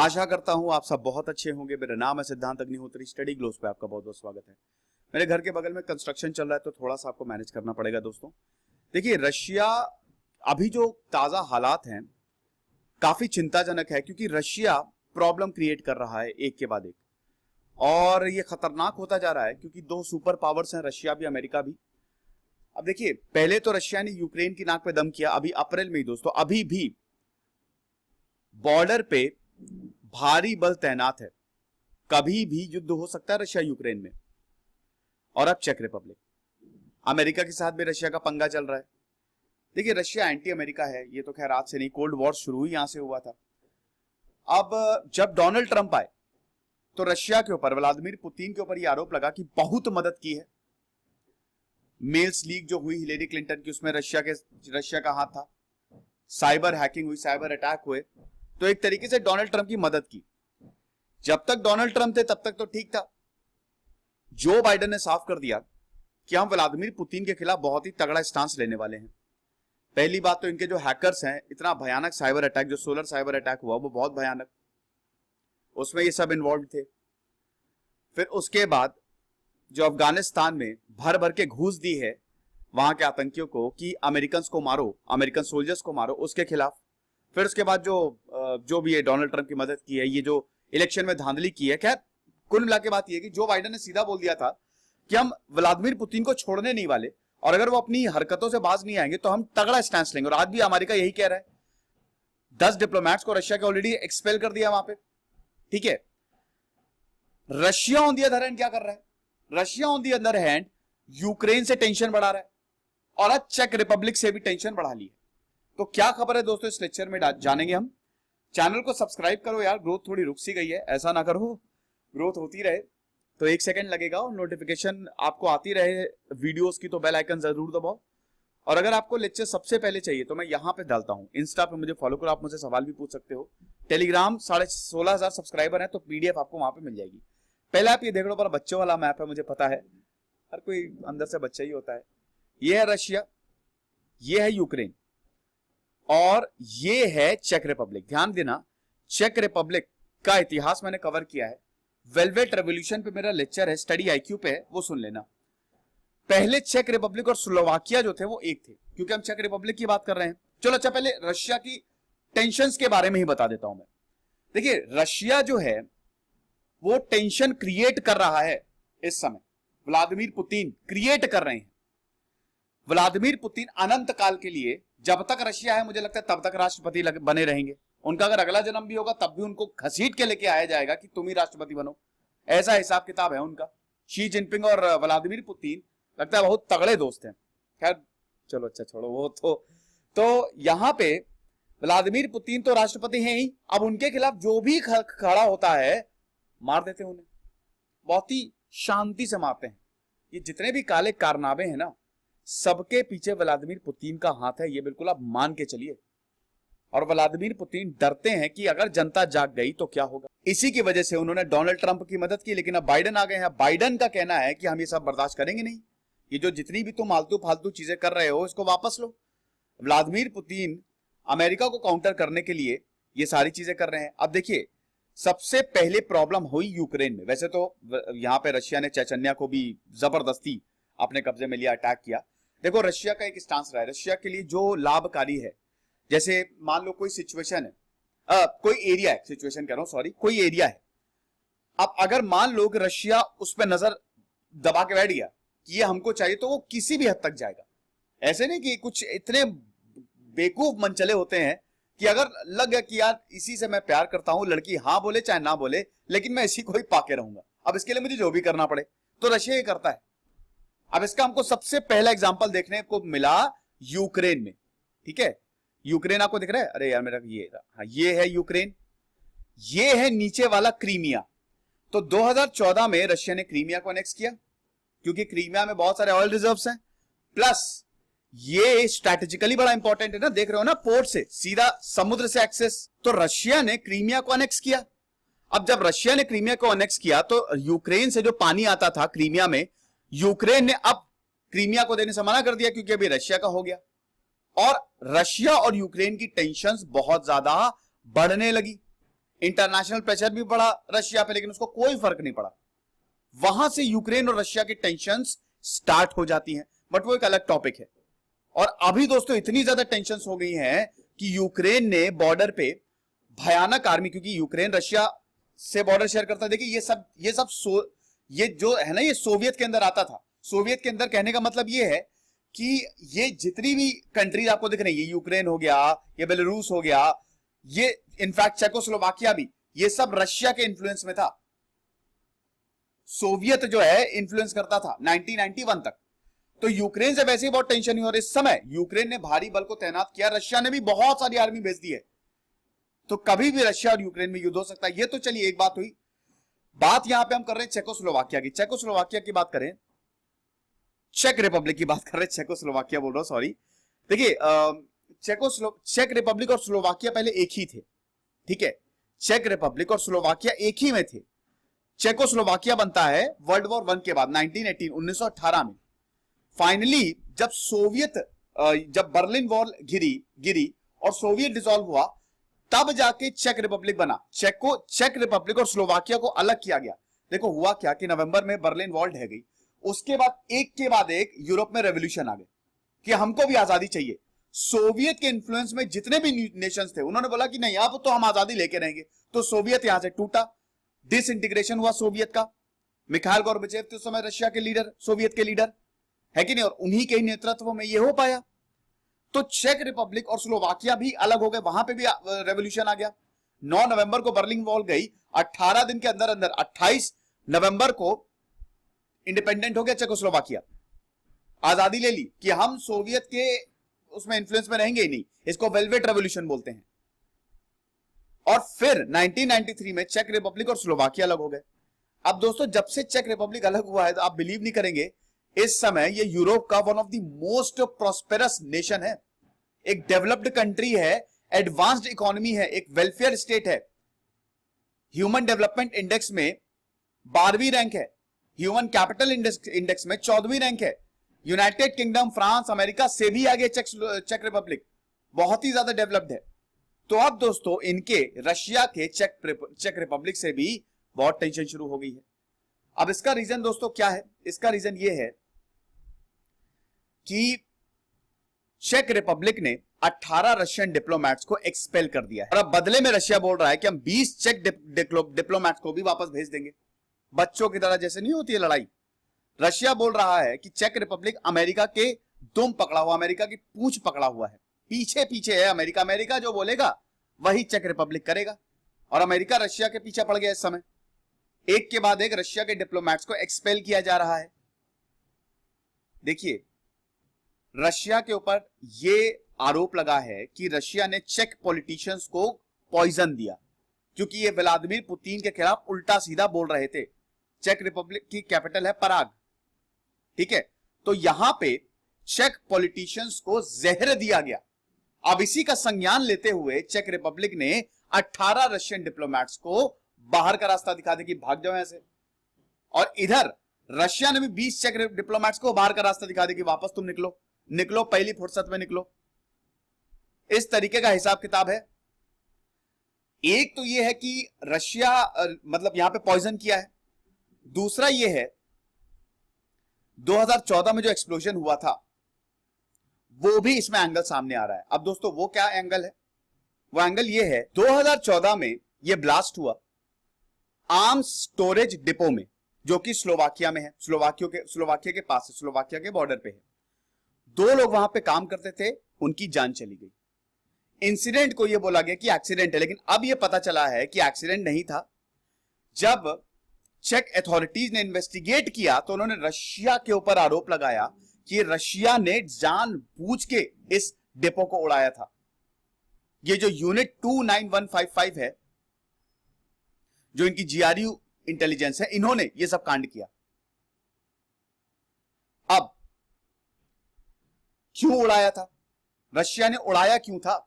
आशा करता हूं आप सब बहुत अच्छे होंगे। मेरा नाम है सिद्धांत अग्निहोत्री। स्टडी ग्लोस पे आपका बहुत बहुत स्वागत है। मेरे घर के बगल में कंस्ट्रक्शन चल रहा है तो थोड़ा सा आपको मैनेज करना पड़ेगा दोस्तों। देखिए, रशिया अभी जो ताजा हालात हैं काफी चिंताजनक है, क्योंकि रशिया प्रॉब्लम क्रिएट कर रहा है एक के बाद एक, और ये खतरनाक होता जा रहा है क्योंकि दो सुपर पावर्स हैं, रशिया भी अमेरिका भी। अब देखिए, पहले तो रशिया ने यूक्रेन की नाक पे दम किया, अभी अप्रैल में ही दोस्तों, अभी भी बॉर्डर पे भारी बल तैनात है। कभी भी युद्ध हो सकता है रशिया यूक्रेन में। और अब चेक रिपब्लिक, अमेरिका के साथ भी रशिया का पंगा चल रहा है। देखिए, रशिया एंटी अमेरिका है, ये तो खैर आज से नहीं, कोल्ड वॉर शुरू ही यहां से हुआ था। अब जब डोनाल्ड ट्रंप आए तो रशिया के ऊपर, व्लादिमीर पुतिन के ऊपर यह आरोप लगा कि बहुत मदद की है। मेल्स लीक जो हुई हिलेरी क्लिंटन की, उसमें रशिया का हाथ था। साइबर हैकिंग हुई, साइबर अटैक हुए, तो एक तरीके से डोनाल्ड ट्रंप की मदद की। जब तक डोनाल्ड ट्रंप थे तब तक तो ठीक था। जो बाइडेन ने साफ कर दिया कि हम व्लादिमीर पुतिन के खिलाफ बहुत ही तगड़ा स्टांस लेने वाले हैं। पहली बात तो इनके जो हैकर्स हैं, इतना भयानक साइबर अटैक, जो सोलर साइबर अटैक हुआ वो बहुत भयानक, उसमें ये सब इन्वॉल्व थे। फिर उसके बाद जो अफगानिस्तान में भर भर के घूस दी है वहां के आतंकियों को कि अमेरिकन को मारो, अमेरिकन सोल्जर्स को मारो, उसके खिलाफ। फिर उसके बाद जो भी है डोनाल्ड ट्रंप की मदद की है, ये जो इलेक्शन में धांधली की है। खैर, कुल मिला के बात ये कि जो बाइडेन ने सीधा बोल दिया था कि हम व्लादिमीर पुतिन को छोड़ने नहीं वाले, और अगर वो अपनी हरकतों से बाज नहीं आएंगे तो हम तगड़ा स्टैंड लेंगे। और आज भी अमेरिका यही कह रहा है। 10 डिप्लोमैट्स को रशिया के ऑलरेडी एक्सपेल कर दिया वहां पे, ठीक है। Russia on the other hand क्या कर रहा है? Russia on the other hand Ukraine से टेंशन बढ़ा रहा है, और आज चेक रिपब्लिक से भी टेंशन बढ़ा ली है। तो क्या खबर है दोस्तों, इस लेक्चर में जानेंगे हम। चैनल को सब्सक्राइब करो यार, ग्रोथ थोड़ी रुक सी गई है, ऐसा ना करो, ग्रोथ होती रहे। तो 1 सेकंड लगेगा और नोटिफिकेशन आपको आती रहे वीडियोस की, तो बेल आइकन जरूर दबाओ। और अगर आपको लेक्चर सबसे पहले चाहिए तो मैं यहां पे डालता हूं, इंस्टा पे मुझे फॉलो करो, आप मुझे सवाल भी पूछ सकते हो। टेलीग्राम 16,500 सब्सक्राइबर है, तो पीडीएफ आपको वहां पे मिल जाएगी। पहले आप ये देख लो, पर बच्चों वाला मैप है, मुझे पता है, हर कोई अंदर से बच्चा ही होता है। ये है रशिया, ये है यूक्रेन, और ये है चेक रिपब्लिक। ध्यान देना, चेक रिपब्लिक का इतिहास मैंने कवर किया है। वेलवेट रेवोल्यूशन पे मेरा लेक्चर है, स्टडी आईक्यू पे है, वो सुन लेना। पहले चेक रिपब्लिक और स्लोवाकिया जो थे वो एक थे, क्योंकि हम चेक रिपब्लिक की बात कर रहे हैं। चलो अच्छा, पहले रशिया की टेंशंस के बारे में ही बता देता हूं मैं। देखिए, रशिया जो है वो टेंशन क्रिएट कर रहा है इस समय। व्लादिमीर पुतिन क्रिएट कर रहे हैं। व्लादिमीर पुतिन अनंत काल के लिए, जब तक रशिया है, मुझे लगता है तब तक राष्ट्रपति बने रहेंगे। उनका अगर अगला जन्म भी होगा तब भी उनको घसीट के लेके आया जाएगा कि तुम ही राष्ट्रपति बनो, ऐसा हिसाब किताब है उनका। शी जिनपिंग और व्लादिमीर पुतिन लगता है बहुत तगड़े दोस्त हैं। खैर चलो, अच्छा छोड़ो वो तो यहां पे व्लादिमीर पुतिन तो राष्ट्रपति हैं ही, अब उनके खिलाफ जो भी खड़ा होता है मार देते हैं उन्हें, बहुत ही शांति से मारते हैं। ये जितने भी काले कारनामे हैं ना, सबके पीछे व्लादिमीर पुतिन का हाथ है, ये बिल्कुल आप मान के चलिए। और व्लादिमीर पुतिन डरते हैं कि अगर जनता जाग गई तो क्या होगा। इसी की वजह से उन्होंने डोनाल्ड ट्रंप की मदद की, लेकिन अब बाइडेन आ गए हैं। बाइडेन का कहना है कि हम ये सब बर्दाश्त करेंगे नहीं, ये जो जितनी भी तुम आलतू फालतू चीजें कर रहे हो इसको वापस लो। व्लादिमीर पुतिन अमेरिका को काउंटर करने के लिए ये सारी चीजें कर रहे हैं। अब देखिए, सबसे पहले प्रॉब्लम हुई यूक्रेन में। वैसे तो यहां पे रशिया ने चेचन्या को भी जबरदस्ती अपने कब्जे में लिया, अटैक किया। देखो, रशिया का एक स्टांस रहा है, रशिया के लिए जो लाभकारी है, जैसे मान लो कोई सिचुएशन है, कोई एरिया है, सिचुएशन कह रहा हूं, सॉरी, कोई एरिया है। अब अगर मान लो कि रशिया उस पर नजर दबा के बैठ गया कि ये हमको चाहिए, तो वो किसी भी हद तक जाएगा। ऐसे नहीं कि कुछ इतने बेवकूफ मनचले होते हैं कि अगर लग गया कि यार इसी से मैं प्यार करता हूं, लड़की हाँ बोले चाहे ना बोले, लेकिन मैं इसी को ही पाके रहूंगा, अब इसके लिए मुझे जो भी करना पड़े, तो रशिया ये करता है। अब इसका हमको सबसे पहला एग्जांपल देखने को मिला यूक्रेन में, ठीक है। यूक्रेन आपको दिख रहा है, अरे यार मेरा ये है यूक्रेन, ये है नीचे वाला क्रीमिया। तो 2014 में रशिया ने क्रीमिया को अनेक्स किया, क्योंकि क्रीमिया में बहुत सारे ऑयल रिजर्व्स हैं, प्लस ये स्ट्रैटेजिकली बड़ा इंपॉर्टेंट है ना, देख रहे हो ना, पोर्ट से सीधा समुद्र से एक्सेस। तो रशिया ने क्रीमिया को अनेक्स किया। अब जब रशिया ने क्रीमिया को अनेक्स किया तो यूक्रेन से जो पानी आता था क्रीमिया में, यूक्रेन ने अब क्रीमिया को देने से मना कर दिया, क्योंकि अभी रशिया का हो गया। और रशिया और यूक्रेन की टेंशंस बहुत ज्यादा बढ़ने लगी। इंटरनेशनल प्रेशर भी बढ़ा रशिया पे, लेकिन उसको कोई फर्क नहीं पड़ा। वहां से यूक्रेन और रशिया की टेंशंस स्टार्ट हो जाती हैं, बट वो एक अलग टॉपिक है। और अभी दोस्तों इतनी ज्यादा टेंशंस हो गई हैं कि यूक्रेन ने बॉर्डर पे भयानक आर्मी, क्योंकि यूक्रेन रशिया से बॉर्डर शेयर करता है। देखिए ये जो है ना, ये सोवियत के अंदर आता था। सोवियत के अंदर कहने का मतलब ये है कि ये जितनी भी कंट्रीज आपको दिख रही है, यूक्रेन हो गया, ये बेलारूस हो गया, ये इनफैक्ट चेकोस्लोवाकिया भी, ये सब रशिया के इन्फ्लुएंस में था। सोवियत जो है इन्फ्लुएंस करता था 1991 तक। तो यूक्रेन से वैसे ही बहुत टेंशन हुई, और इस समय यूक्रेन ने भारी बल को तैनात किया, रशिया ने भी बहुत सारी आर्मी भेज दी है। तो कभी भी रशिया और यूक्रेन में युद्ध हो सकता है। ये तो चलिए एक बात हुई। बात यहां पे हम कर रहे हैं चेकोस्लोवाकिया की। चेकोस्लोवाकिया की बात करें, चेक रिपब्लिक की बात कर रहे हैं, चेकोस्लोवाकिया बोल रहा हूं, सॉरी। देखिए चेक रिपब्लिक और स्लोवाकिया पहले एक ही थे, ठीक है। चेक रिपब्लिक और स्लोवाकिया एक ही में थे। चेकोस्लोवाकिया बनता है वर्ल्ड वॉर 1 के बाद 1918 में। फाइनली जब बर्लिन वॉल गिरी और सोवियत डिसॉल्व हुआ, तब जाके चेक रिपब्लिक बना। चेक रिपब्लिक और स्लोवाकिया को अलग किया गया। देखो हुआ क्या कि नवंबर में बर्लिन वॉल ढह गई, उसके बाद एक के बाद एक यूरोप में रेवोल्यूशन आ गए कि हमको भी आजादी चाहिए। सोवियत के इन्फ्लुएंस में जितने भी नेशंस थे, उन्होंने बोला कि नहीं, अब तो हम आजादी लेके रहेंगे। तो सोवियत यहां से टूटा, डिसइंटीग्रेशन हुआ सोवियत का। मिखाइल गोर्बाचेव थे उस समय रशिया के लीडर, सोवियत के लीडर, है कि नहीं, और उन्हीं के नेतृत्व में यह हो पाया। तो चेक रिपब्लिक और स्लोवाकिया भी अलग हो गए, वहां पे भी रेवोल्यूशन आ गया। 9 नवंबर को बर्लिन वॉल गई, 18 दिन के अंदर अंदर 28 नवंबर को इंडिपेंडेंट हो गया चेकोस्लोवाकिया, आजादी ले ली कि हम सोवियत के उसमें इन्फ्लुएंस में रहेंगे ही नहीं। इसको वेलवेट रेवोल्यूशन बोलते हैं। और फिर 1993 में चेक रिपब्लिक और स्लोवाकिया अलग हो गए। अब दोस्तों जब से चेक रिपब्लिक अलग हुआ है, तो आप बिलीव नहीं करेंगे, इस समय ये यूरोप का one of the most prosperous nation है, एक डेवलप्ड कंट्री है, एडवांस्ड इकोनॉमी है, एक वेलफेयर स्टेट है। ह्यूमन डेवलपमेंट इंडेक्स में 12वीं रैंक है, ह्यूमन कैपिटल इंडेक्स में 14वीं रैंक है। यूनाइटेड किंगडम, फ्रांस, अमेरिका से भी आगे चेक रिपब्लिक, बहुत ही ज्यादा डेवलप्ड है। तो अब दोस्तों इनके रशिया के चेक रिपब्लिक से भी बहुत टेंशन शुरू हो गई है। अब इसका रीजन दोस्तों क्या है? इसका रीजन ये है कि चेक रिपब्लिक ने 18 रशियन डिप्लोमैट्स को एक्सपेल कर दिया है, और अब बदले में रशिया बोल रहा है कि हम 20 चेक डिप्लोमैट्स को भी वापस भेज देंगे। बच्चों की तरह जैसे नहीं होती है लड़ाई। रशिया बोल रहा है कि चेक रिपब्लिक अमेरिका के दुम पकड़ा हुआ, अमेरिका की पूंछ पकड़ा हुआ है, पीछे पीछे है अमेरिका। अमेरिका जो बोलेगा वही चेक रिपब्लिक करेगा, और अमेरिका रशिया के पीछे पड़ गया इस समय। एक के बाद एक रशिया के डिप्लोमैट्स को एक्सपेल किया जा रहा है। देखिए रशिया के ऊपर यह आरोप लगा है कि रशिया ने चेक पॉलिटिशियंस को पॉइजन दिया, क्योंकि ये व्लादिमीर पुतिन के खिलाफ उल्टा सीधा बोल रहे थे। चेक रिपब्लिक की कैपिटल है पराग, ठीक है। तो यहां पे चेक पॉलिटिशियंस को जहर दिया गया। अब इसी का संज्ञान लेते हुए चेक रिपब्लिक ने 18 रशियन डिप्लोमैट्स को बाहर का रास्ता दिखा दे कि भाग जाओ यहां से, और इधर रशिया ने भी 20 चेक डिप्लोमैट्स को बाहर का रास्ता दिखा दे कि वापस तुम निकलो निकलो, पहली फुर्सत में निकलो। इस तरीके का हिसाब किताब है। एक तो यह है कि रशिया मतलब यहां पे पॉइजन किया है। दूसरा यह है 2014 में जो एक्सप्लोजन हुआ था वो भी इसमें एंगल सामने आ रहा है। अब दोस्तों वो क्या एंगल है? वो एंगल ये है, 2014 में ये ब्लास्ट हुआ आर्म्स स्टोरेज डिपो में, जो कि स्लोवाकिया में है, स्लोवाकिया के पास है, स्लोवाकिया के बॉर्डर पे है। 2 लोग वहां पे काम करते थे, उनकी जान चली गई। इंसिडेंट को ये बोला गया कि एक्सीडेंट है, लेकिन अब ये पता चला है कि एक्सीडेंट नहीं था। जब चेक अथॉरिटीज ने इन्वेस्टिगेट किया तो उन्होंने रशिया के ऊपर आरोप लगाया कि रशिया ने जानबूझ के इस डिपो को उड़ाया था। ये जो यूनिट 29155 है, जो इनकी जीआरयू इंटेलिजेंस है, इन्होंने ये सब कांड किया। अब क्यों उड़ाया था? रशिया ने उड़ाया क्यों था?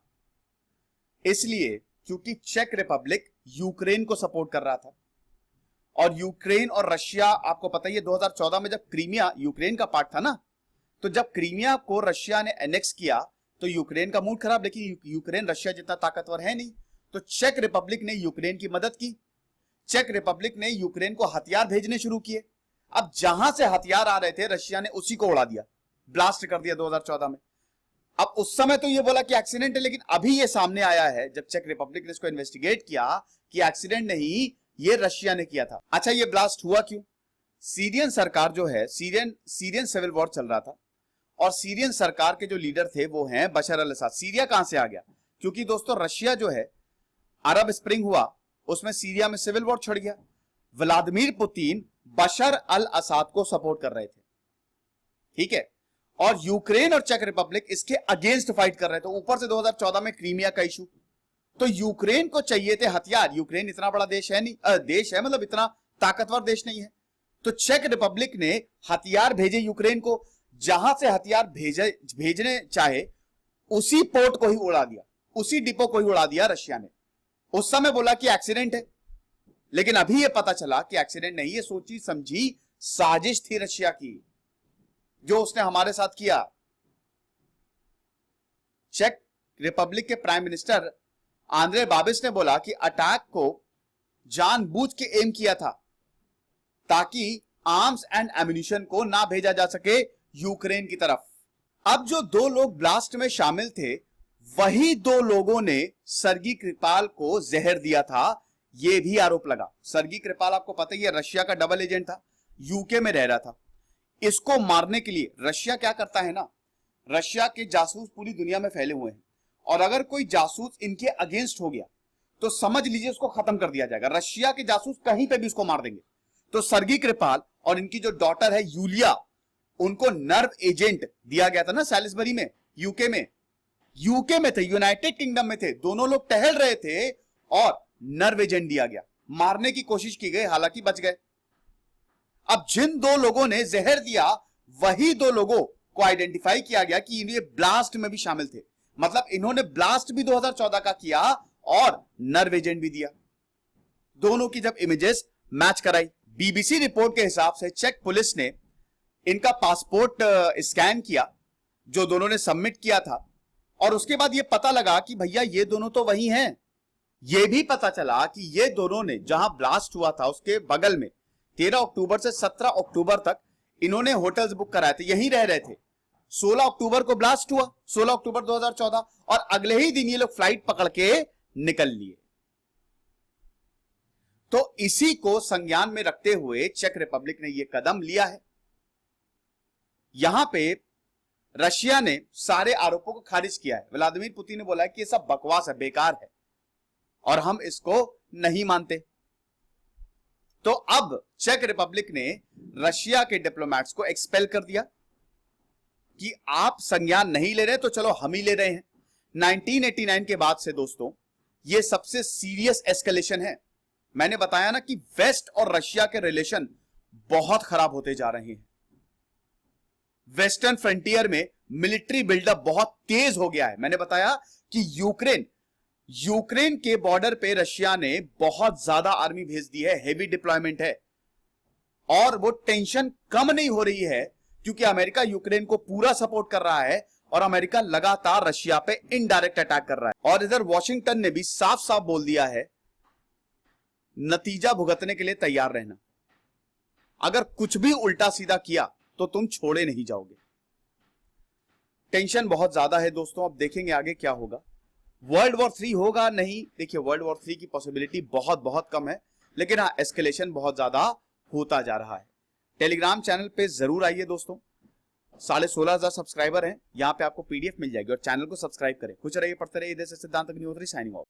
इसलिए क्योंकि चेक रिपब्लिक यूक्रेन को सपोर्ट कर रहा था, और यूक्रेन और रशिया, आपको पता ही है 2014 में जब क्रीमिया यूक्रेन का पार्ट था ना, तो जब क्रीमिया को रशिया ने एनेक्स किया तो यूक्रेन का मूड खराब, लेकिन यूक्रेन रशिया जितना ताकतवर है नहीं, तो चेक रिपब्लिक ने यूक्रेन की मदद की, चेक रिपब्लिक ने यूक्रेन को हथियार भेजने शुरू किए। अब जहां से हथियार आ रहे थे रशिया ने उसी को उड़ा दिया, ब्लास्ट कर दिया 2014 में। अब उस समय तो ये बोला कि एक्सीडेंट है, लेकिन अभी ये सामने आया है जब चेक रिपब्लिक ने इसको इन्वेस्टिगेट किया कि एक्सीडेंट नहीं, ये रशिया ने किया था। अच्छा, ये ब्लास्ट हुआ क्यों? सीरियन सरकार जो है, सीरियन सिविल वॉर चल रहा था और सीरियन सरकार के जो लीडर थे वो हैं बशर अल असद। सीरिया कहां से आ गया? क्योंकि दोस्तों रशिया जो है, अरब स्प्रिंग हुआ, उसमें सीरिया में सिविल वॉर छिड़ गया। व्लादिमीर पुतिन बशर अल असद को सपोर्ट कर रहे थे, ठीक है, और यूक्रेन और चेक रिपब्लिक इसके अगेंस्ट फाइट कर रहे थे। ऊपर से 2014 में क्रीमिया का इशू, तो यूक्रेन को चाहिए थे हथियार। यूक्रेन इतना बड़ा देश है नहीं, देश है मतलब इतना ताकतवर देश नहीं है। तो चेक रिपब्लिक ने हथियार भेजे यूक्रेन को, जहां से हथियार भेजने चाहे उसी पोर्ट को ही उड़ा दिया, उसी डिपो को ही उड़ा दिया रशिया ने। उस समय बोला कि एक्सीडेंट है, लेकिन अभी यह पता चला कि एक्सीडेंट नहीं, ये सोची समझी साजिश थी रशिया की, जो उसने हमारे साथ किया। चेक रिपब्लिक के प्राइम मिनिस्टर आंद्रे बाबिस ने बोला कि अटैक को जानबूझ के एम किया था ताकि आर्म्स एंड एम्युनिशन को ना भेजा जा सके यूक्रेन की तरफ। अब जो 2 लोग ब्लास्ट में शामिल थे, वही 2 लोगों ने सर्गी कृपाल को जहर दिया था, यह भी आरोप लगा। सर्गी कृपाल आपको पता ही है, रशिया का डबल एजेंट था, यूके में रह रहा था। इसको मारने के लिए रशिया क्या करता है ना, रशिया के जासूस पूरी दुनिया में फैले हुए हैं, और अगर कोई जासूस इनके अगेंस्ट हो गया तो समझ लीजिए उसको खत्म कर दिया जाएगा। रशिया के जासूस कहीं पे भी उसको मार देंगे। तो सर्गी कृपाल और इनकी जो डॉटर है यूलिया, उनको नर्व एजेंट दिया गया था ना सैलिसबरी में, यूके में थे, यूनाइटेड किंगडम में थे, दोनों लोग टहल रहे थे और नर्व एजेंट दिया गया। मारने की कोशिश की गई, हालांकि बच गए। अब जिन 2 लोगों ने जहर दिया, वही 2 लोगों को आइडेंटिफाई किया गया कि ये ब्लास्ट में भी शामिल थे। मतलब इन्होंने ब्लास्ट भी 2014 का किया और नर्व एजेंट भी दिया। दोनों की जब इमेजेस मैच कराई, बीबीसी रिपोर्ट के हिसाब से चेक पुलिस ने इनका पासपोर्ट स्कैन किया जो दोनों ने सबमिट किया था, और उसके बाद यह पता लगा कि भैया ये दोनों तो वही हैं। यह भी पता चला कि ये दोनों ने, जहां ब्लास्ट हुआ था उसके बगल में 13 अक्टूबर से 17 अक्टूबर तक इन्होंने होटल्स बुक कराए थे, यहीं रह रहे थे। 16 अक्टूबर को ब्लास्ट हुआ, 16 अक्टूबर 2014, और अगले ही दिन ये लोग फ्लाइट पकड़ के निकल लिए। तो इसी को संज्ञान में रखते हुए चेक रिपब्लिक ने यह कदम लिया है। यहां पे रशिया ने सारे आरोपों को खारिज किया है। व्लादिमीर पुतिन ने बोला है कि यह सब बकवास है, बेकार है, और हम इसको नहीं मानते। तो अब चेक रिपब्लिक ने रशिया के डिप्लोमैट्स को एक्सपेल कर दिया कि आप संज्ञान नहीं ले रहे तो चलो हम ही ले रहे हैं। 1989 के बाद से दोस्तों यह सबसे सीरियस एस्केलेशन है। मैंने बताया ना कि वेस्ट और रशिया के रिलेशन बहुत खराब होते जा रहे हैं। वेस्टर्न फ्रंटियर में मिलिट्री बिल्डअप बहुत तेज हो गया है। मैंने बताया कि यूक्रेन के बॉर्डर पे रशिया ने बहुत ज्यादा आर्मी भेज दी है, हेवी डिप्लॉयमेंट है, और वो टेंशन कम नहीं हो रही है क्योंकि अमेरिका यूक्रेन को पूरा सपोर्ट कर रहा है और अमेरिका लगातार रशिया पे इनडायरेक्ट अटैक कर रहा है। और इधर वॉशिंगटन ने भी साफ साफ बोल दिया है, नतीजा भुगतने के लिए तैयार रहना, अगर कुछ भी उल्टा सीधा किया तो तुम छोड़े नहीं जाओगे। टेंशन बहुत ज्यादा है दोस्तों, अब देखेंगे आगे क्या होगा। वर्ल्ड वॉर 3 होगा नहीं, देखिए वर्ल्ड वॉर 3 की पॉसिबिलिटी बहुत बहुत कम है, लेकिन हाँ एस्केलेशन बहुत ज्यादा होता जा रहा है। टेलीग्राम चैनल पे जरूर आइए दोस्तों, 16,500 सब्सक्राइबर हैं, यहाँ पे आपको पीडीएफ मिल जाएगी, और चैनल को सब्सक्राइब करें। खुश रहिए, पढ़ते रहिए। इधर से सिद्धांत अग्निहोत्री साइनिंग ऑफ।